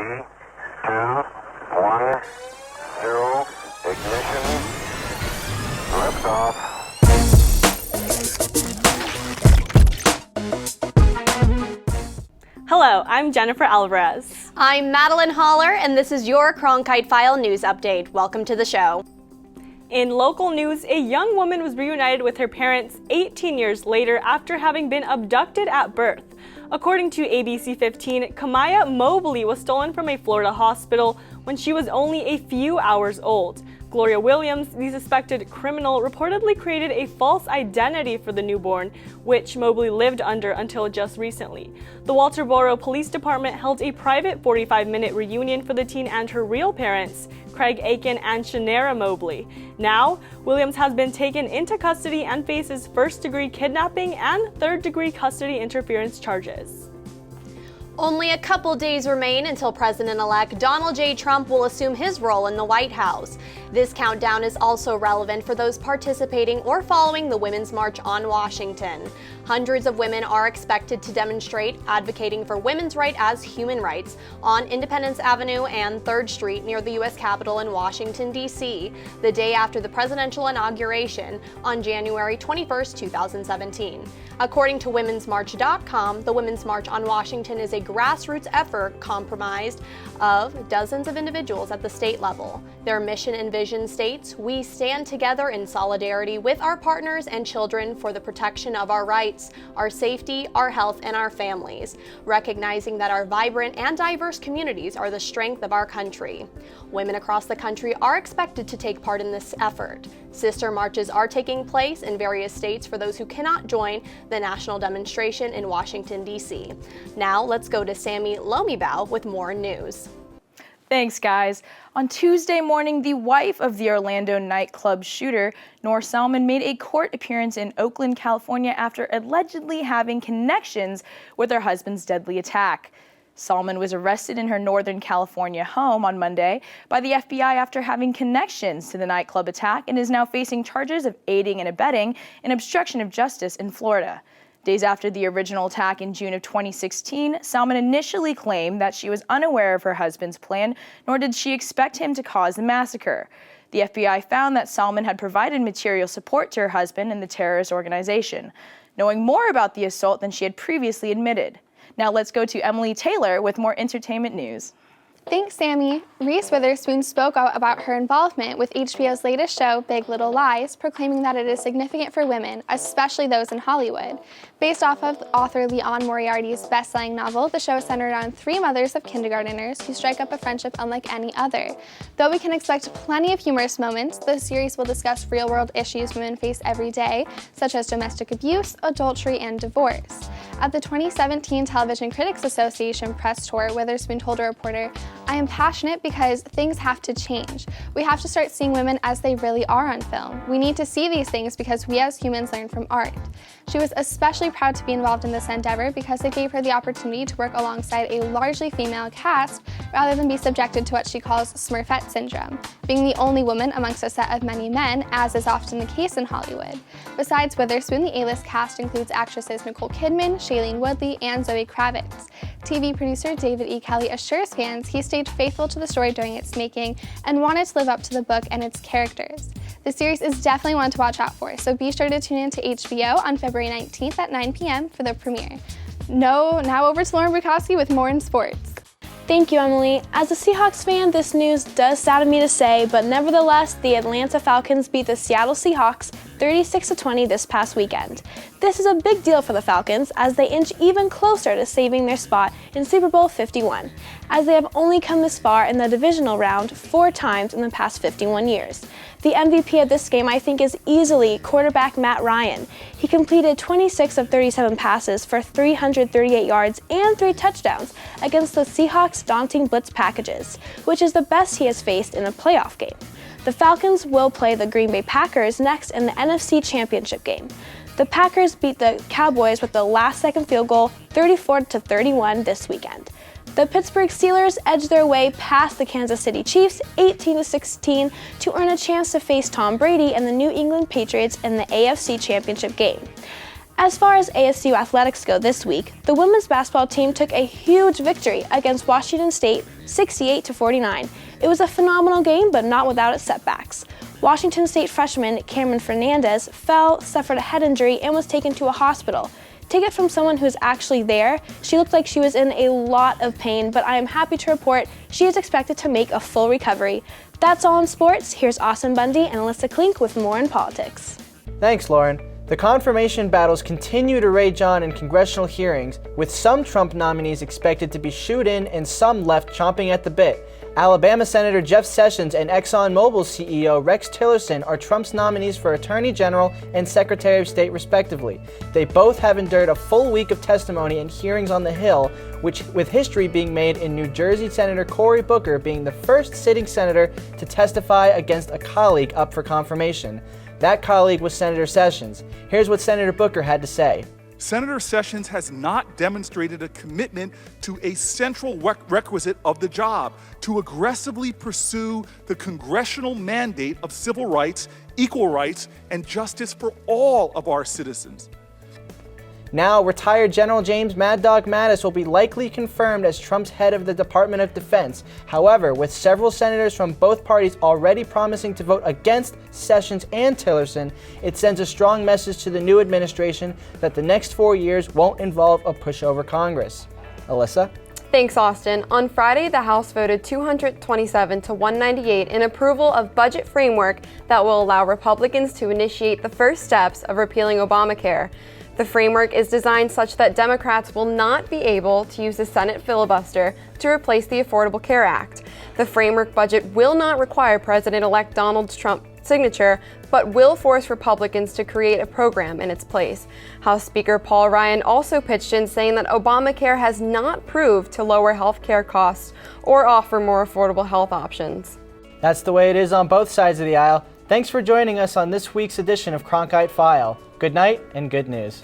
2, 1, 0, ignition, liftoff. Hello, I'm Jennifer Alvarez. I'm Madeline Holler, and this is your Cronkite File News Update. Welcome to the show. In local news, a young woman was reunited with her parents 18 years later after having been abducted at birth. According to ABC 15, Kamaya Mobley was stolen from a Florida hospital when she was only a few hours old. Gloria Williams, the suspected criminal, reportedly created a false identity for the newborn, which Mobley lived under until just recently. The Walterboro Police Department held a private 45-minute reunion for the teen and her real parents, Craig Aiken and Shanera Mobley. Now, Williams has been taken into custody and faces first-degree kidnapping and third-degree custody interference charges. Only a couple days remain until President-elect Donald J. Trump will assume his role in the White House. This countdown is also relevant for those participating or following the Women's March on Washington. Hundreds of women are expected to demonstrate, advocating for women's rights as human rights, on Independence Avenue and 3rd Street near the U.S. Capitol in Washington, D.C., the day after the presidential inauguration on January 21, 2017. According to Women'sMarch.com, the Women's March on Washington is a grassroots effort comprised of dozens of individuals at the state level. Their mission and vision states, "We stand together in solidarity with our partners and children for the protection of our rights, our safety, our health, and our families, recognizing that our vibrant and diverse communities are the strength of our country." Women across the country are expected to take part in this effort. Sister marches are taking place in various states for those who cannot join the national demonstration in Washington, D.C. Now let's go to Sammee Lomibao with more news. Thanks, guys. On Tuesday morning, the wife of the Orlando nightclub shooter, Noor Salman, made a court appearance in Oakland, California after allegedly having connections with her husband's deadly attack. Salman was arrested in her Northern California home on Monday by the FBI after having connections to the nightclub attack and is now facing charges of aiding and abetting in obstruction of justice in Florida. Days after the original attack in June of 2016, Salman initially claimed that she was unaware of her husband's plan, nor did she expect him to cause the massacre. The FBI found that Salman had provided material support to her husband and the terrorist organization, knowing more about the assault than she had previously admitted. Now let's go to Emily Taylor with more entertainment news. Thanks, Sammee. Reese Witherspoon spoke out about her involvement with HBO's latest show, Big Little Lies, proclaiming that it is significant for women, especially those in Hollywood. Based off of author Leon Moriarty's best-selling novel, the show is centered on 3 mothers of kindergarteners who strike up a friendship unlike any other. Though we can expect plenty of humorous moments, the series will discuss real-world issues women face every day, such as domestic abuse, adultery, and divorce. At the 2017 Television Critics Association press tour, Witherspoon told a reporter, "I am passionate because things have to change. We have to start seeing women as they really are on film. We need to see these things because we as humans learn from art." She was especially proud to be involved in this endeavor because it gave her the opportunity to work alongside a largely female cast rather than be subjected to what she calls Smurfette syndrome, being the only woman amongst a set of many men, as is often the case in Hollywood. Besides Witherspoon, the A-list cast includes actresses Nicole Kidman, Shailene Woodley, and Zoe Kravitz. TV producer David E. Kelley assures fans he stayed faithful to the story during its making and wanted to live up to the book and its characters. The series is definitely one to watch out for, so be sure to tune in to HBO on February 19th at 9 p.m. for the premiere. Now over to Lauren Bukoskey with more in sports. Thank you, Emily. As a Seahawks fan, this news does sadden me to say, but nevertheless, the Atlanta Falcons beat the Seattle Seahawks 36-20 this past weekend. This is a big deal for the Falcons as they inch even closer to saving their spot in Super Bowl 51, as they have only come this far in the divisional round 4 times in the past 51 years. The MVP of this game, I think, is easily quarterback Matt Ryan. He completed 26 of 37 passes for 338 yards and 3 touchdowns against the Seahawks' daunting blitz packages, which is the best he has faced in a playoff game. The Falcons will play the Green Bay Packers next in the NFC Championship game. The Packers beat the Cowboys with the last-second field goal 34-31 this weekend. The Pittsburgh Steelers edged their way past the Kansas City Chiefs 18-16 to earn a chance to face Tom Brady and the New England Patriots in the AFC Championship game. As far as ASU athletics go this week, the women's basketball team took a huge victory against Washington State, 68-49. It was a phenomenal game, but not without its setbacks. Washington State freshman Cameron Fernandez fell, suffered a head injury, and was taken to a hospital. Take it from someone who's actually there, she looked like she was in a lot of pain, but I am happy to report she is expected to make a full recovery. That's all in sports. Here's Austen, Bundy, and Alyssa Klink with more in politics. Thanks, Lauren. The confirmation battles continue to rage on in congressional hearings, with some Trump nominees expected to be shooed in and some left chomping at the bit. Alabama Senator Jeff Sessions and ExxonMobil CEO Rex Tillerson are Trump's nominees for Attorney General and Secretary of State, respectively. They both have endured a full week of testimony and hearings on the Hill, with history being made in New Jersey Senator Cory Booker being the first sitting senator to testify against a colleague up for confirmation. That colleague was Senator Sessions. Here's what Senator Booker had to say. Senator Sessions has not demonstrated a commitment to a central requisite of the job, to aggressively pursue the congressional mandate of civil rights, equal rights, and justice for all of our citizens. Now, retired General James Mad Dog Mattis will be likely confirmed as Trump's head of the Department of Defense. However, with several senators from both parties already promising to vote against Sessions and Tillerson, it sends a strong message to the new administration that the next 4 years won't involve a pushover Congress. Alyssa? Thanks, Austen. On Friday, the House voted 227 to 198 in approval of budget framework that will allow Republicans to initiate the first steps of repealing Obamacare. The framework is designed such that Democrats will not be able to use the Senate filibuster to replace the Affordable Care Act. The framework budget will not require President-elect Donald Trump's signature, but will force Republicans to create a program in its place. House Speaker Paul Ryan also pitched in, saying that Obamacare has not proved to lower health care costs or offer more affordable health options. That's the way it is on both sides of the aisle. Thanks for joining us on this week's edition of Cronkite File. Good night and good news.